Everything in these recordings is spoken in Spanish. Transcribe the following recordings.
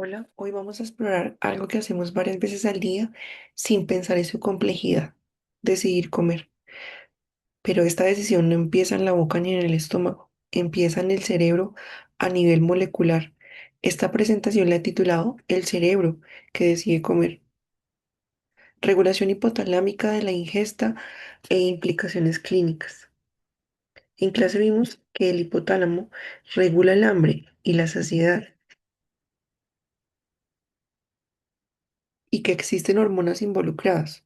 Hola, hoy vamos a explorar algo que hacemos varias veces al día sin pensar en su complejidad, decidir comer. Pero esta decisión no empieza en la boca ni en el estómago, empieza en el cerebro a nivel molecular. Esta presentación la he titulado El cerebro que decide comer, regulación hipotalámica de la ingesta e implicaciones clínicas. En clase vimos que el hipotálamo regula el hambre y la saciedad y que existen hormonas involucradas.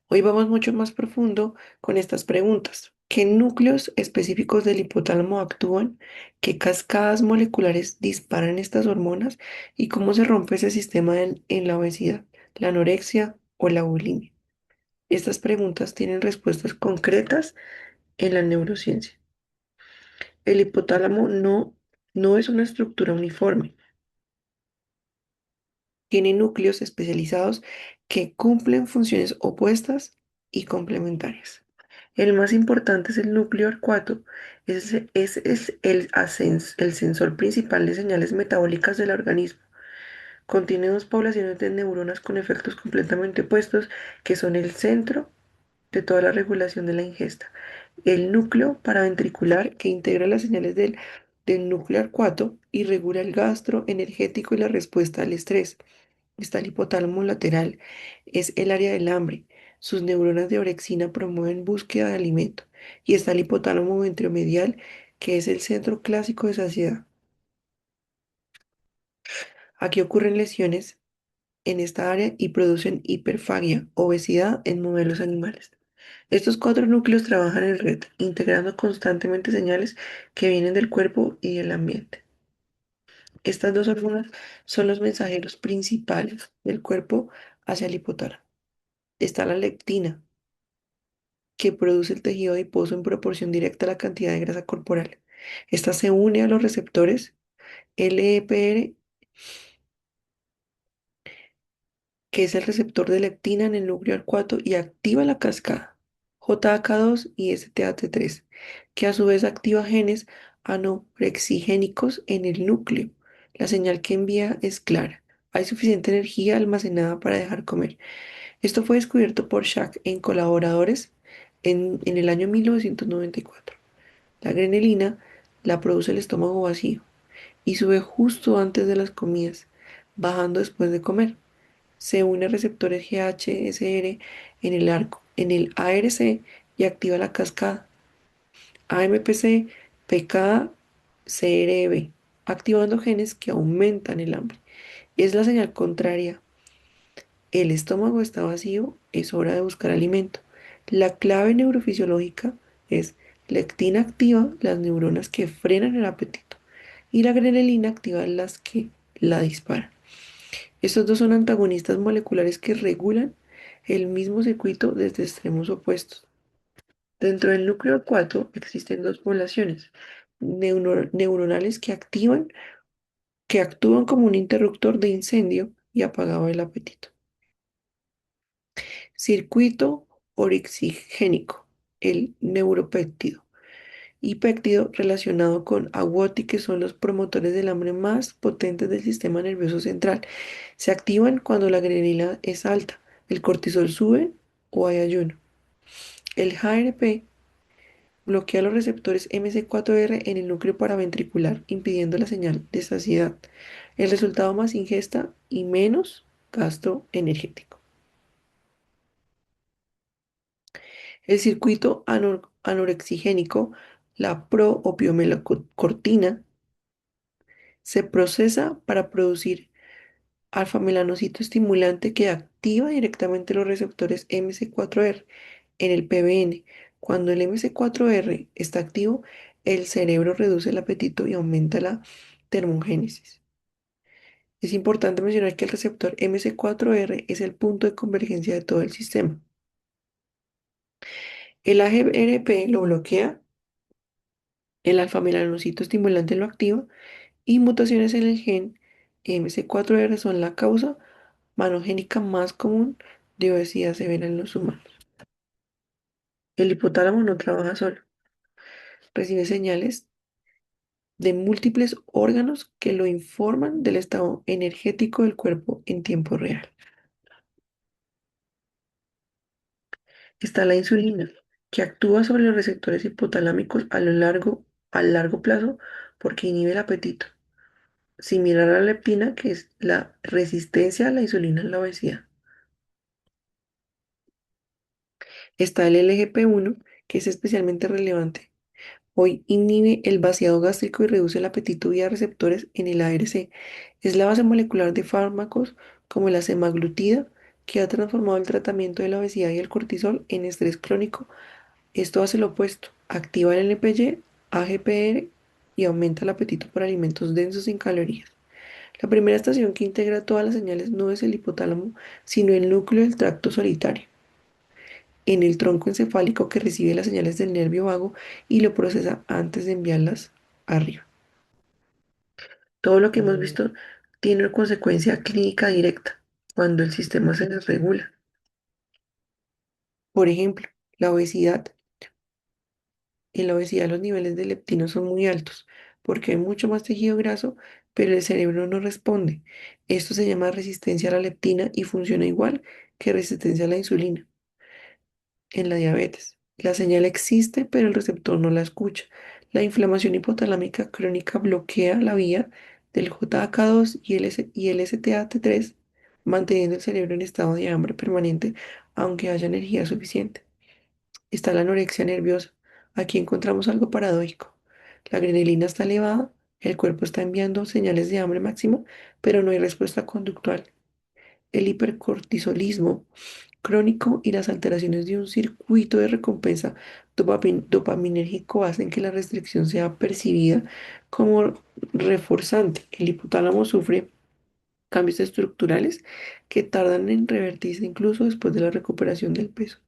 Hoy vamos mucho más profundo con estas preguntas. ¿Qué núcleos específicos del hipotálamo actúan? ¿Qué cascadas moleculares disparan estas hormonas? ¿Y cómo se rompe ese sistema en la obesidad, la anorexia o la bulimia? Estas preguntas tienen respuestas concretas en la neurociencia. El hipotálamo no es una estructura uniforme. Tiene núcleos especializados que cumplen funciones opuestas y complementarias. El más importante es el núcleo arcuato, es el sensor principal de señales metabólicas del organismo. Contiene dos poblaciones de neuronas con efectos completamente opuestos, que son el centro de toda la regulación de la ingesta. El núcleo paraventricular, que integra las señales del núcleo arcuato y regula el gastro, energético y la respuesta al estrés. Está el hipotálamo lateral, es el área del hambre. Sus neuronas de orexina promueven búsqueda de alimento. Y está el hipotálamo ventromedial, que es el centro clásico de saciedad. Aquí ocurren lesiones en esta área y producen hiperfagia, obesidad en modelos animales. Estos cuatro núcleos trabajan en red, integrando constantemente señales que vienen del cuerpo y del ambiente. Estas dos hormonas son los mensajeros principales del cuerpo hacia el hipotálamo. Está la leptina, que produce el tejido adiposo en proporción directa a la cantidad de grasa corporal. Esta se une a los receptores LEPR, que es el receptor de leptina en el núcleo arcuato, y activa la cascada JAK2 y STAT3, que a su vez activa genes anorexigénicos en el núcleo. La señal que envía es clara. Hay suficiente energía almacenada para dejar comer. Esto fue descubierto por Schack en colaboradores en el año 1994. La grenelina la produce el estómago vacío y sube justo antes de las comidas, bajando después de comer. Se une a receptores GHSR en el ARC y activa la cascada AMPC, PKA, CRB, activando genes que aumentan el hambre. Es la señal contraria. El estómago está vacío, es hora de buscar alimento. La clave neurofisiológica es lectina activa las neuronas que frenan el apetito y la grelina activa las que la disparan. Estos dos son antagonistas moleculares que regulan el mismo circuito desde extremos opuestos. Dentro del núcleo 4 existen dos poblaciones neuronales que actúan como un interruptor de incendio y apagado el apetito. Circuito orexigénico, el neuropéptido, y péptido relacionado con AWOT, que son los promotores del hambre más potentes del sistema nervioso central. Se activan cuando la adrenalina es alta, el cortisol sube o hay ayuno. El HRP bloquea los receptores MC4R en el núcleo paraventricular, impidiendo la señal de saciedad. El resultado: más ingesta y menos gasto energético. El circuito anorexigénico, la proopiomelanocortina, se procesa para producir alfa-melanocito estimulante que activa directamente los receptores MC4R en el PBN. Cuando el MC4R está activo, el cerebro reduce el apetito y aumenta la termogénesis. Es importante mencionar que el receptor MC4R es el punto de convergencia de todo el sistema. El AGRP lo bloquea, el alfa-melanocito estimulante lo activa y mutaciones en el gen MC4R son la causa monogénica más común de obesidad severa en los humanos. El hipotálamo no trabaja solo, recibe señales de múltiples órganos que lo informan del estado energético del cuerpo en tiempo real. Está la insulina, que actúa sobre los receptores hipotalámicos a largo plazo porque inhibe el apetito, similar a la leptina, que es la resistencia a la insulina en la obesidad. Está el LGP1, que es especialmente relevante. Hoy inhibe el vaciado gástrico y reduce el apetito vía receptores en el ARC. Es la base molecular de fármacos como la semaglutida, que ha transformado el tratamiento de la obesidad y el cortisol en estrés crónico. Esto hace lo opuesto, activa el NPY, AGPR y aumenta el apetito por alimentos densos en calorías. La primera estación que integra todas las señales no es el hipotálamo, sino el núcleo del tracto solitario, en el tronco encefálico que recibe las señales del nervio vago y lo procesa antes de enviarlas arriba. Todo lo que hemos visto tiene una consecuencia clínica directa cuando el sistema se desregula. Por ejemplo, la obesidad. En la obesidad los niveles de leptina son muy altos porque hay mucho más tejido graso, pero el cerebro no responde. Esto se llama resistencia a la leptina y funciona igual que resistencia a la insulina en la diabetes. La señal existe, pero el receptor no la escucha. La inflamación hipotalámica crónica bloquea la vía del JAK2 y el STAT3, manteniendo el cerebro en estado de hambre permanente, aunque haya energía suficiente. Está la anorexia nerviosa. Aquí encontramos algo paradójico. La adrenalina está elevada, el cuerpo está enviando señales de hambre máxima, pero no hay respuesta conductual. El hipercortisolismo crónico y las alteraciones de un circuito de recompensa dopaminérgico hacen que la restricción sea percibida como reforzante. El hipotálamo sufre cambios estructurales que tardan en revertirse incluso después de la recuperación del peso.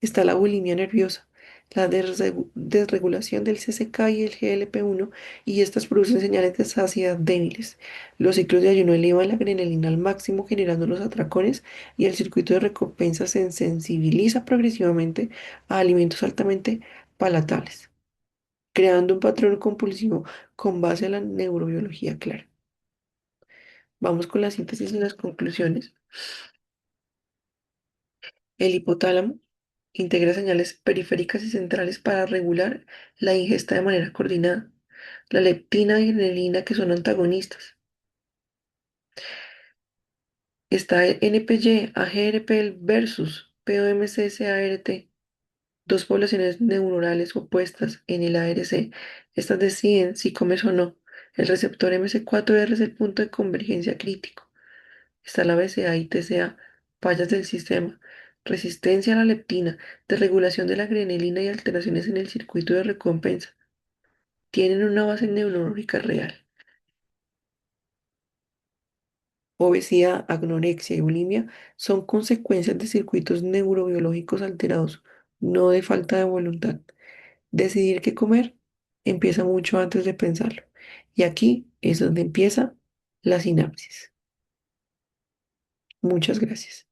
Está la bulimia nerviosa, la desregulación del CCK y el GLP-1, y estas producen señales de saciedad débiles. Los ciclos de ayuno elevan la adrenalina al máximo, generando los atracones, y el circuito de recompensa se sensibiliza progresivamente a alimentos altamente palatables, creando un patrón compulsivo con base a la neurobiología clara. Vamos con la síntesis y las conclusiones. El hipotálamo integra señales periféricas y centrales para regular la ingesta de manera coordinada. La leptina y adrenalina, que son antagonistas. Está el NPY, AGRP versus POMC-ART, dos poblaciones neuronales opuestas en el ARC. Estas deciden si comes o no. El receptor MC4R es el punto de convergencia crítico. Está la BCA y TCA, fallas del sistema, resistencia a la leptina, desregulación de la adrenalina y alteraciones en el circuito de recompensa. Tienen una base neurológica real. Obesidad, anorexia y bulimia son consecuencias de circuitos neurobiológicos alterados, no de falta de voluntad. Decidir qué comer empieza mucho antes de pensarlo. Y aquí es donde empieza la sinapsis. Muchas gracias.